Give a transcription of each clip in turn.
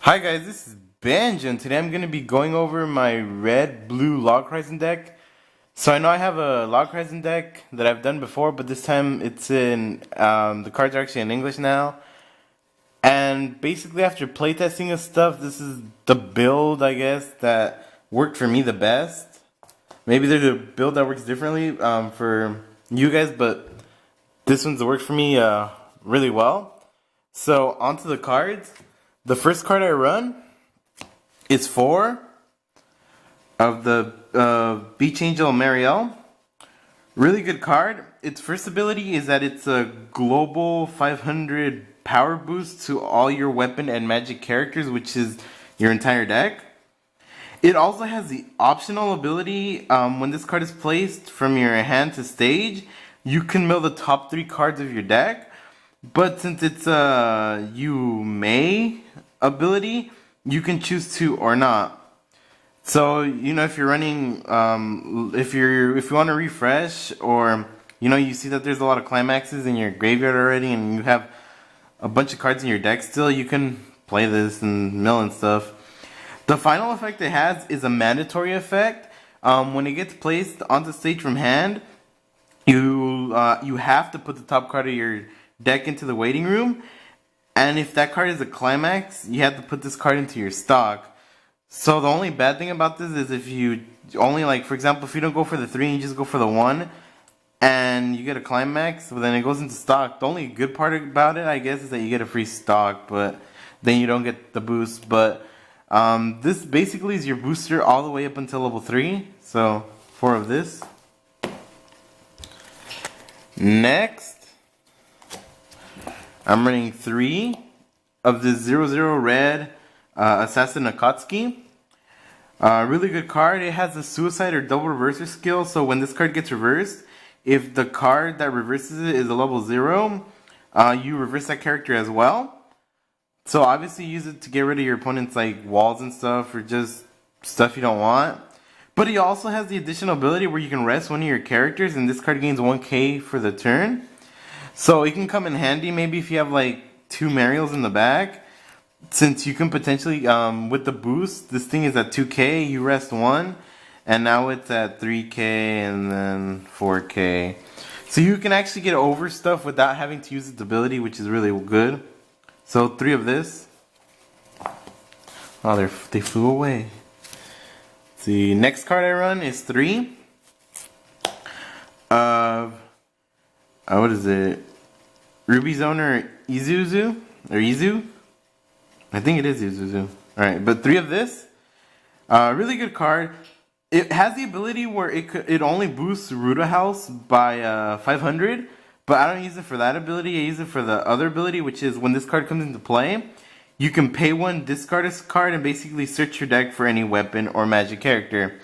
Hi guys, this is Benj, and today I'm going to be going over my red-blue Log Horizon deck. So I know I have a Log Horizon deck that I've done before, but this time it's in, the cards are actually in English now. And basically after playtesting of stuff, this is the build, I guess, that worked for me the best. Maybe there's a build that works differently for you guys, but this one's worked for me really well. So onto the cards. The first card I run is 4 of the Beach Angel Mariel. Really good card. Its first ability is that it's a global 500 power boost to all your weapon and magic characters, which is your entire deck. It also has the optional ability, when this card is placed from your hand to stage, you can mill the top 3 cards of your deck. But since it's a you may ability, you can choose to or not. So if you're running, if you want to refresh, or you see that there's a lot of climaxes in your graveyard already, and you have a bunch of cards in your deck still, you can play this and mill and stuff. The final effect it has is a mandatory effect. When it gets placed onto stage from hand, you have to put the top card of your deck into the waiting room, and if that card is a climax, you have to put this card into your stock. So the only bad thing about this is if you only, like, for example, if you don't go for the 3 and you just go for the 1 and you get a climax, well, then it goes into stock. The only good part about it, I guess, is that you get a free stock, but then you don't get the boost. But this basically is your booster all the way up until level 3. So 4 of this. Next, I'm running 3 of the 0/0 red Assassin Akatsuki. Really good card. It has a suicide or double reverser skill, so when this card gets reversed, if the card that reverses it is a level 0, you reverse that character as well. So obviously use it to get rid of your opponent's like walls and stuff, or just stuff you don't want. But he also has the additional ability where you can rest one of your characters, and this card gains 1k for the turn. So it can come in handy maybe if you have like 2 Mariels in the back, since you can potentially, with the boost, this thing is at 2k, you rest 1, and now it's at 3k and then 4k. So you can actually get over stuff without having to use its ability, which is really good. So 3 of this. Oh, they flew away. The next card I run is 3 of, what is it? Ruby's owner Izuzu, or Izu? I think it is Izuzu. Alright, but 3 of this. Really good card. It has the ability where it only boosts Ruda House by 500, but I don't use it for that ability. I use it for the other ability, which is when this card comes into play, you can pay 1, discard a card, and basically search your deck for any weapon or magic character.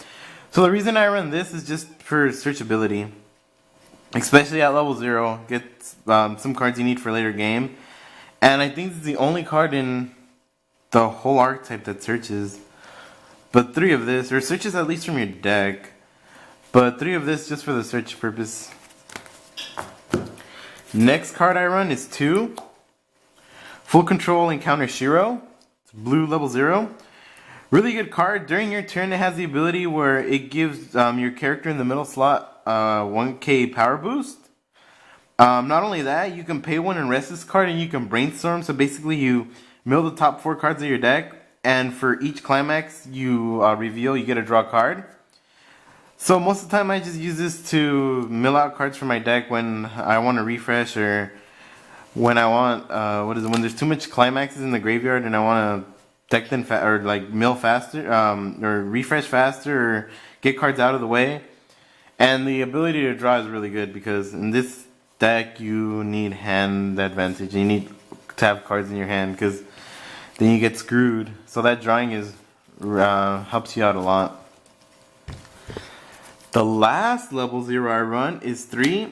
So the reason I run this is just for searchability. Especially at level 0, get some cards you need for later game. And I think this is the only card in the whole archetype that searches. But 3 of this, or searches at least from your deck. But 3 of this just for the search purpose. Next card I run is 2. Full Control Encounter Shiroe. It's blue level 0. Really good card. During your turn it has the ability where it gives your character in the middle slot 1k power boost. Not only that, you can pay 1 and rest this card, and you can brainstorm. So basically you mill the top 4 cards of your deck, and for each climax you reveal, you get a draw card. So most of the time I just use this to mill out cards from my deck when I want to refresh, or when I want, when there's too much climaxes in the graveyard and I want to deck them or like mill faster, or refresh faster, or get cards out of the way. And the ability to draw is really good because in this deck you need hand advantage. You need to have cards in your hand because then you get screwed. So that drawing is helps you out a lot. The last level 0 I run is 3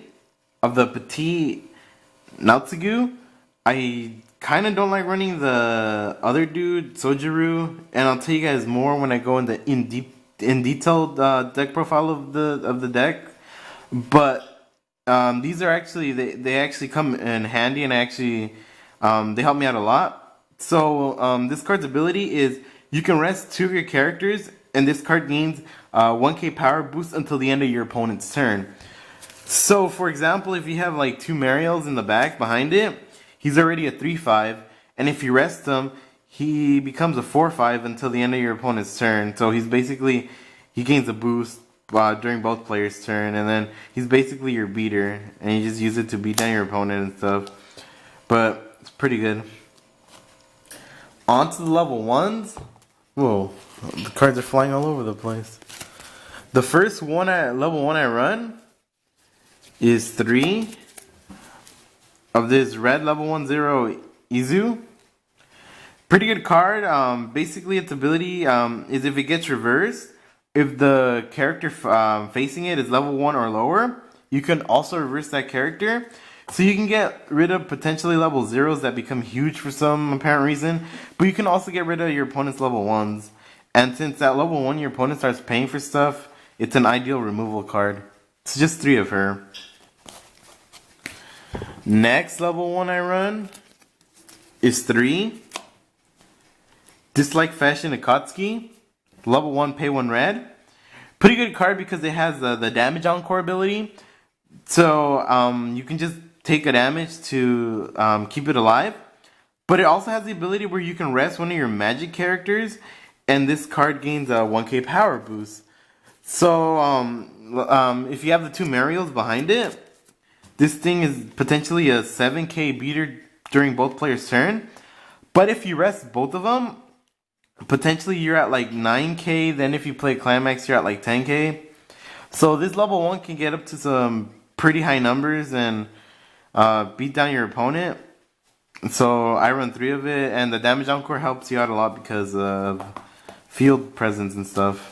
of the Petit Naotsugu. I kind of don't like running the other dude, Sojiru, and I'll tell you guys more when I go in detailed deck profile of the deck. But these are actually they actually come in handy, and they help me out a lot. So this card's ability is you can rest 2 of your characters, and this card gains 1k power boost until the end of your opponent's turn. So for example, if you have like 2 Mariels in the back behind it, he's already a 3/5, and if you rest him, he becomes a 4/5 until the end of your opponent's turn. So he gains a boost during both players' turn, and then he's basically your beater, and you just use it to beat down your opponent and stuff. But it's pretty good. On to the level 1s. Whoa, the cards are flying all over the place. The first one at level 1 I run is 3 of this red level 1/0 Izu. Pretty good card. Basically, its ability is if it gets reversed, if the character facing it is level 1 or lower, you can also reverse that character. So you can get rid of potentially level 0s that become huge for some apparent reason, but you can also get rid of your opponent's level 1s. And since at level 1 your opponent starts paying for stuff, it's an ideal removal card. So just 3 of her. Next level 1 I run is 3. Dislike Fashion Akatsuki. Level 1, pay 1 red. Pretty good card because it has the damage encore ability. So you can just take a damage to keep it alive. But it also has the ability where you can rest one of your magic characters, and this card gains a 1k power boost. So if you have the 2 Mariels behind it, this thing is potentially a 7k beater during both players' turn. But if you rest both of them, potentially you're at like 9k. Then if you play Climax, you're at like 10k. So this level 1 can get up to some pretty high numbers and beat down your opponent. So I run 3 of it, and the damage encore helps you out a lot because of field presence and stuff.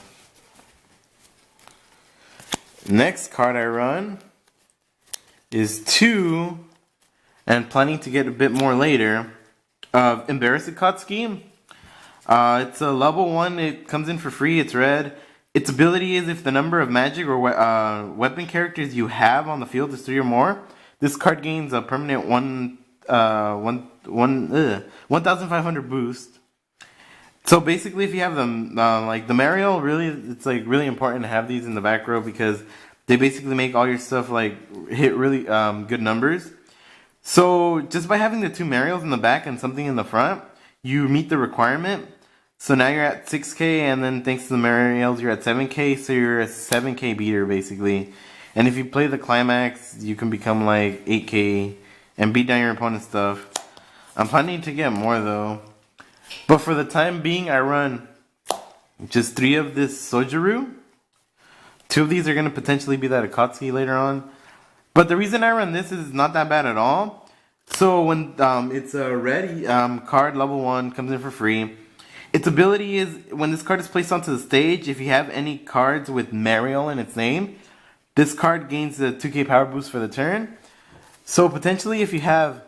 Next card I run is 2, and planning to get a bit more later, of Embarrass Akatsuki. It's a level 1, it comes in for free, it's red. Its ability is if the number of magic or weapon characters you have on the field is 3 or more, this card gains a permanent 1,500 boost. So basically, if you have them, like the Mariel, really, it's like really important to have these in the back row because they basically make all your stuff like hit really good numbers. So just by having the 2 Mariels in the back and something in the front, you meet the requirement. So now you're at 6k, and then thanks to the Mariels, you're at 7k, so you're a 7k beater basically. And if you play the Climax, you can become like 8k and beat down your opponent's stuff. I'm planning to get more though. But for the time being, I run just 3 of this Sojiru. 2 of these are going to potentially be that Akatsuki later on. But the reason I run this is not that bad at all. So when it's a red card, level 1, comes in for free. Its ability is when this card is placed onto the stage, if you have any cards with Mariel in its name, this card gains a 2k power boost for the turn. So potentially if you have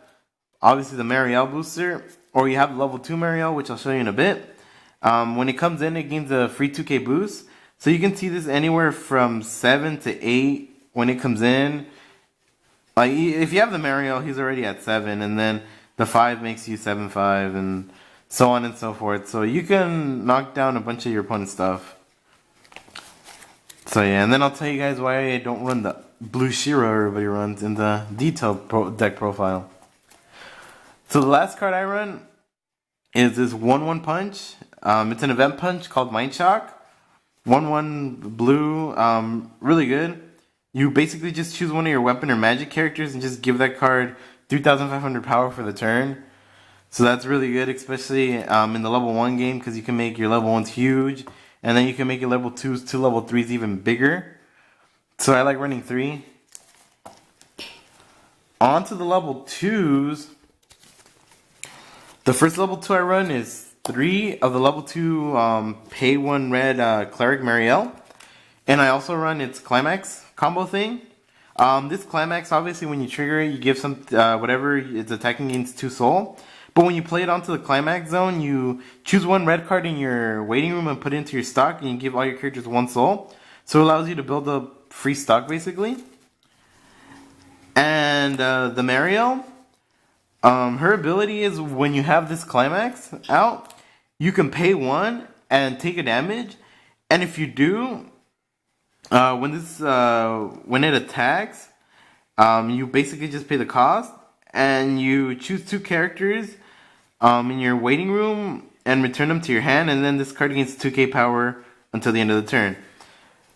obviously the Mariel booster, or you have the level 2 Mariel, which I'll show you in a bit, when it comes in, it gains a free 2k boost. So you can see this anywhere from 7 to 8 when it comes in. Like if you have the Mariel, he's already at 7, and then the 5 makes you 7/5, and so on and so forth. So you can knock down a bunch of your opponent's stuff. So yeah, and then I'll tell you guys why I don't run the blue Shiroe everybody runs in the detailed deck profile. So the last card I run is this 1/1 punch. It's an event punch called Mind Shock. 1/1 blue, really good. You basically just choose one of your weapon or magic characters and just give that card 3,500 power for the turn. So that's really good, especially in the level 1 game, because you can make your level 1s huge, and then you can make your level 2s to level 3s even bigger. So I like running 3. On to the level 2s. The first level 2 I run is 3 of the level 2 pay 1 red Cleric Mariel. And I also run its Climax combo thing. This Climax, obviously when you trigger it, you give some whatever it's attacking against 2 soul. But when you play it onto the Climax zone, you choose 1 red card in your waiting room and put it into your stock, and you give all your characters 1 soul. So it allows you to build up free stock basically. And the Mariel, Her ability is when you have this climax out, you can pay 1 and take a damage, and if you do, when it attacks, you basically just pay the cost, and you choose 2 characters in your waiting room and return them to your hand, and then this card gains 2k power until the end of the turn.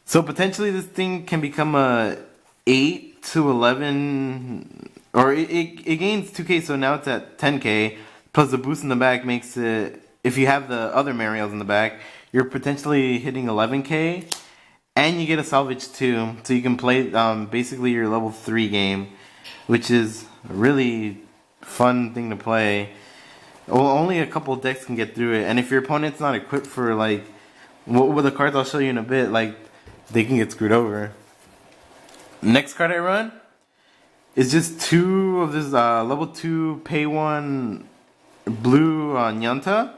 So potentially this thing can become a 8 to 11, or it gains 2k, so now it's at 10k, plus the boost in the back makes it, if you have the other Mariels in the back, you're potentially hitting 11k, and you get a salvage too, so you can play basically your level 3 game, which is a really fun thing to play. Well, only a couple decks can get through it, and if your opponent's not equipped for, like, with the cards I'll show you in a bit, like, they can get screwed over. Next card I run is just 2 of this level 2 pay 1 blue Nyanta.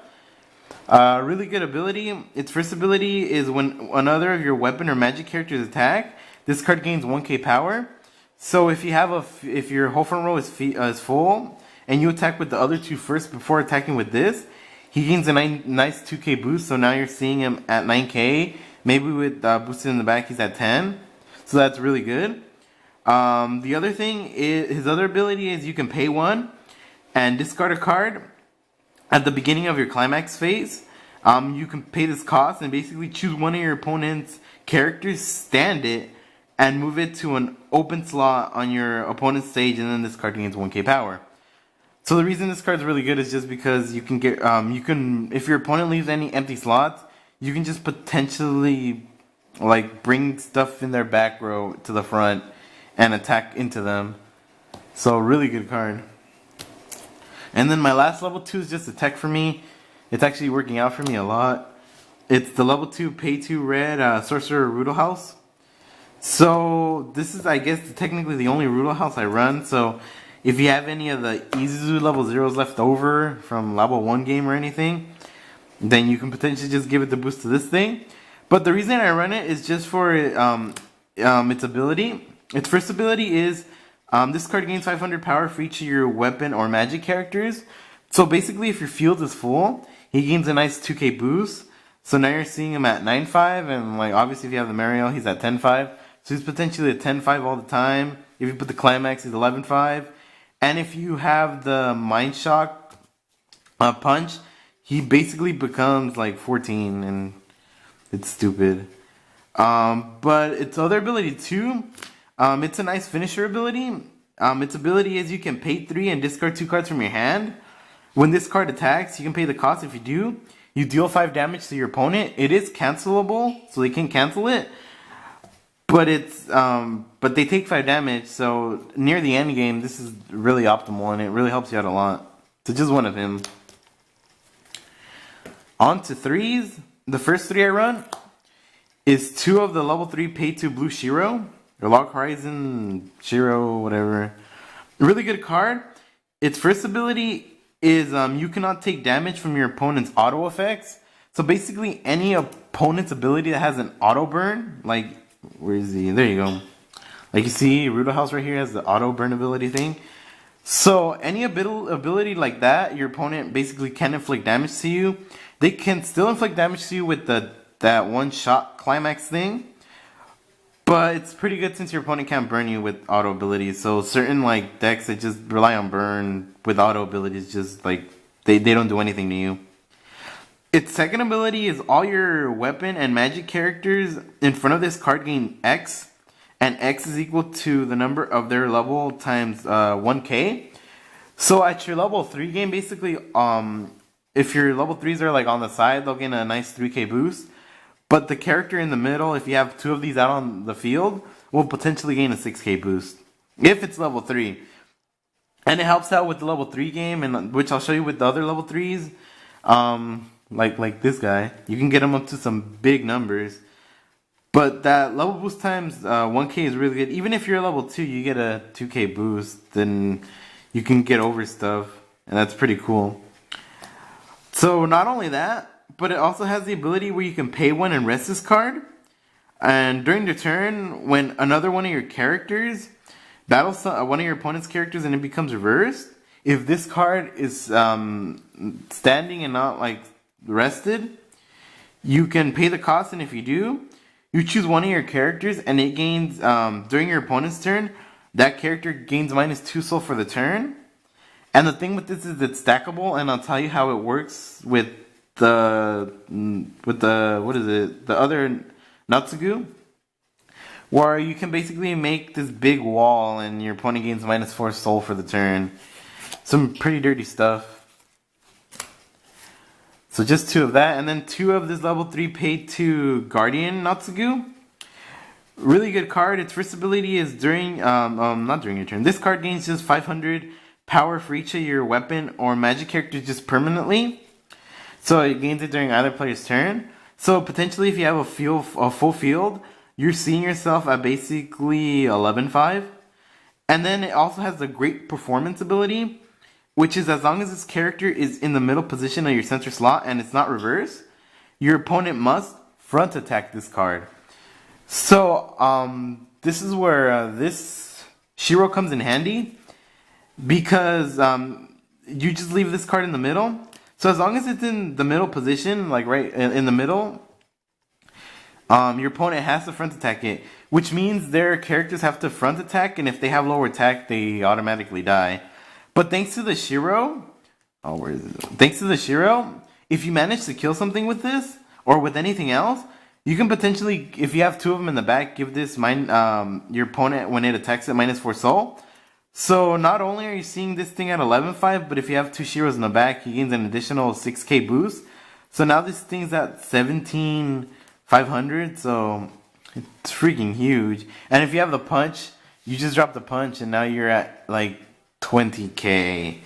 Really good ability. Its first ability is when another of your weapon or magic characters attack, this card gains 1k power. So if you have if your whole front row is full, and you attack with the other 2 first before attacking with this, he gains a nice 2k boost. So now you're seeing him at 9k. Maybe with boosted in the back, he's at 10. So that's really good. The other thing is, his other ability is you can pay 1 and discard a card at the beginning of your climax phase. You can pay this cost and basically choose one of your opponent's characters, stand it, and move it to an open slot on your opponent's stage, and then this card gains 1k power. So the reason this card is really good is just because you can get, if your opponent leaves any empty slots, you can just potentially, like, bring stuff in their back row to the front and attack into them. So really good card. And then my last level 2 is just a tech for me. It's actually working out for me a lot. It's the level 2 pay 2 red Sorcerer Rudel House. So this is, I guess, technically the only Rudel House I run. So if you have any of the Izuzu level 0s left over from level 1 game or anything, then you can potentially just give it the boost to this thing. But the reason I run it is just for its ability. Its first ability is this card gains 500 power for each of your weapon or magic characters. So basically, if your field is full, he gains a nice 2k boost. So now you're seeing him at 9.5, and like obviously if you have the Mariel, he's at 10.5. So he's potentially at 10.5 all the time. If you put the climax, he's 11.5. And if you have the Mind Shock punch, he basically becomes like 14, and it's stupid. But its other ability too, it's a nice finisher ability. Its ability is you can pay 3 and discard 2 cards from your hand. When this card attacks, you can pay the cost. If you do, you deal 5 damage to your opponent. It is cancelable, so they can cancel it. But it's but they take 5 damage, so near the end game, this is really optimal, and it really helps you out a lot. So just one of him. On to 3s. The first 3 I run is 2 of the level 3 pay 2 blue Shiroe, or Log Horizon, Shiroe, whatever. A really good card. Its first ability is you cannot take damage from your opponent's auto effects. So basically any opponent's ability that has an auto burn, like, where is he? There you go. Like you see, Rudel House right here has the auto burn ability thing. So any ability like that, your opponent basically can inflict damage to you. They can still inflict damage to you with that one shot climax thing. But it's pretty good since your opponent can't burn you with auto abilities. So certain like decks that just rely on burn with auto abilities, just like they don't do anything to you. Its second ability is all your weapon and magic characters in front of this card gain X, and X is equal to the number of their level times 1k. So at your level 3 game, basically, if your level 3s are like on the side, they'll gain a nice 3k boost. But the character in the middle, if you have 2 of these out on the field, will potentially gain a 6k boost if it's level 3. And it helps out with the level 3 game, and which I'll show you with the other level 3s. Like this guy, you can get him up to some big numbers. But that level boost times 1k is really good. Even if you're level 2, you get a 2k boost, then you can get over stuff, and that's pretty cool. So not only that, but it also has the ability where you can pay 1 and rest this card. And during the turn, when another one of your characters battles one of your opponent's characters and it becomes reversed, if this card is standing and not like rested, you can pay the cost, and if you do, you choose one of your characters, and it gains during your opponent's turn. That character gains -2 soul for the turn. And the thing with this is it's stackable, and I'll tell you how it works with the what is it? The other Natsugu, where you can basically make this big wall, and your opponent gains -4 soul for the turn. Some pretty dirty stuff. So just 2 of that, and then 2 of this level 3 paid to Guardian Natsugu. Really good card. Its first ability is during, not during your turn. This card gains just 500 power for each of your weapon or magic characters just permanently. So it gains it during either player's turn. So potentially if you have a full field, you're seeing yourself at basically 11-5. And then it also has the great performance ability, which is as long as this character is in the middle position of your center slot and it's not reversed, your opponent must front attack this card. So this is where this Shiroe comes in handy, because you just leave this card in the middle. So as long as it's in the middle position, like right in the middle, your opponent has to front attack it, which means their characters have to front attack, and if they have lower attack, they automatically die. But thanks to the Shiroe, thanks to the Shiroe, if you manage to kill something with this, or with anything else, you can potentially, if you have 2 of them in the back, give this your opponent, when it attacks it, -4 soul. So not only are you seeing this thing at 11-5, but if you have 2 Shiroes in the back, he gains an additional 6k boost. So now this thing's at 17,500, so it's freaking huge. And if you have the punch, you just drop the punch, and now you're at like 20k.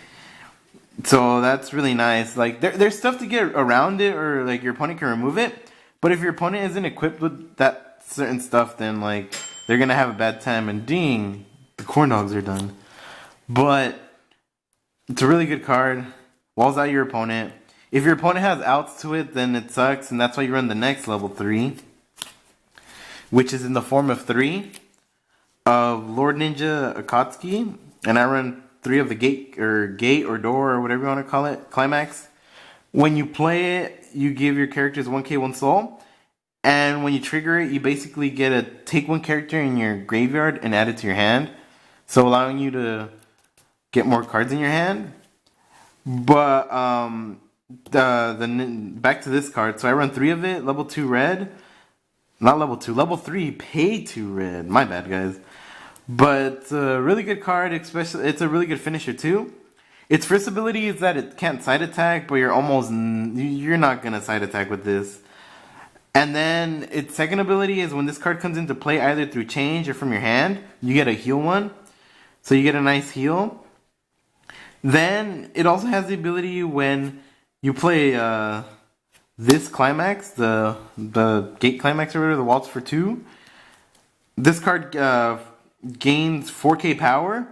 So that's really nice. Like there's stuff to get around it, or like your opponent can remove it. But if your opponent isn't equipped with that certain stuff, then like they're gonna have a bad time, and ding, the corn dogs are done. But it's a really good card. Walls out your opponent. If your opponent has outs to it, then it sucks, and that's why you run the next level 3, which is in the form of 3 of Lord Ninja Akatsuki, and I run 3 of the gate or door or whatever you want to call it, climax. When you play it, you give your characters 1k 1 soul, and when you trigger it, you basically get a take 1 character in your graveyard and add it to your hand, so allowing you to get more cards in your hand. But back to this card. So I run 3 of it, level 2 red, not level 2, level 3 pay 2 red. My bad, guys. But it's a really good card, especially it's a really good finisher too. Its first ability is that it can't side attack, but you're not gonna side attack with this. And then its second ability is when this card comes into play either through change or from your hand, you get a heal 1. So you get a nice heal. Then it also has the ability when you play this climax, the gate climax or whatever, the waltz for 2. This card gains 4k power,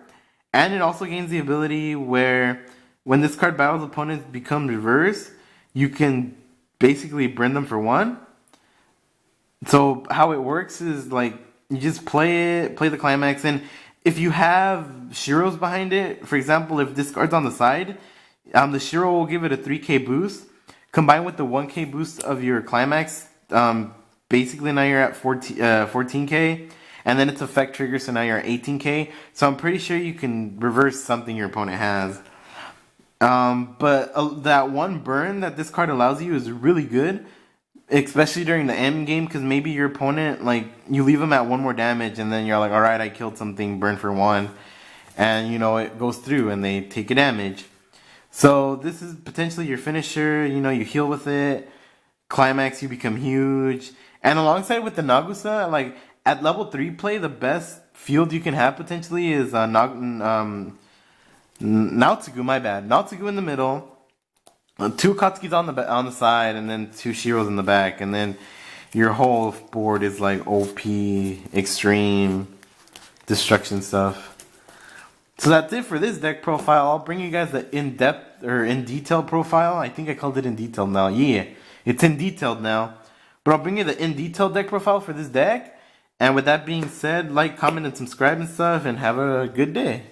and it also gains the ability where when this card battles opponents become reverse, you can basically burn them for 1. So how it works is like you just play the climax, and if you have Shiroes behind it, for example, if this card's on the side, the Shiroe will give it a 3k boost, combined with the 1k boost of your climax. Basically now you're at 14k, and then its effect triggers, so now you're at 18k. So I'm pretty sure you can reverse something your opponent has. But that 1 burn that this card allows you is really good, especially during the end game, because maybe your opponent, like, you leave them at 1 more damage, and then you're like, alright, I killed something, burn for 1. And, you know, it goes through, and they take a damage. So this is potentially your finisher, you know, you heal with it. Climax, you become huge. And alongside with the Nagusa, like, at level 3 play, the best field you can have potentially is Naotsugu, my bad. Naotsugu in the middle. 2 Katsukis on the side, and then 2 Shiroes in the back, and then your whole board is like OP, extreme, destruction stuff. So that's it for this deck profile. I'll bring you guys the in-depth or in-detail profile. I think I called it in-detail now. Yeah, it's in-detailed now. But I'll bring you the in-detail deck profile for this deck. And with that being said, like, comment, and subscribe and stuff, and have a good day.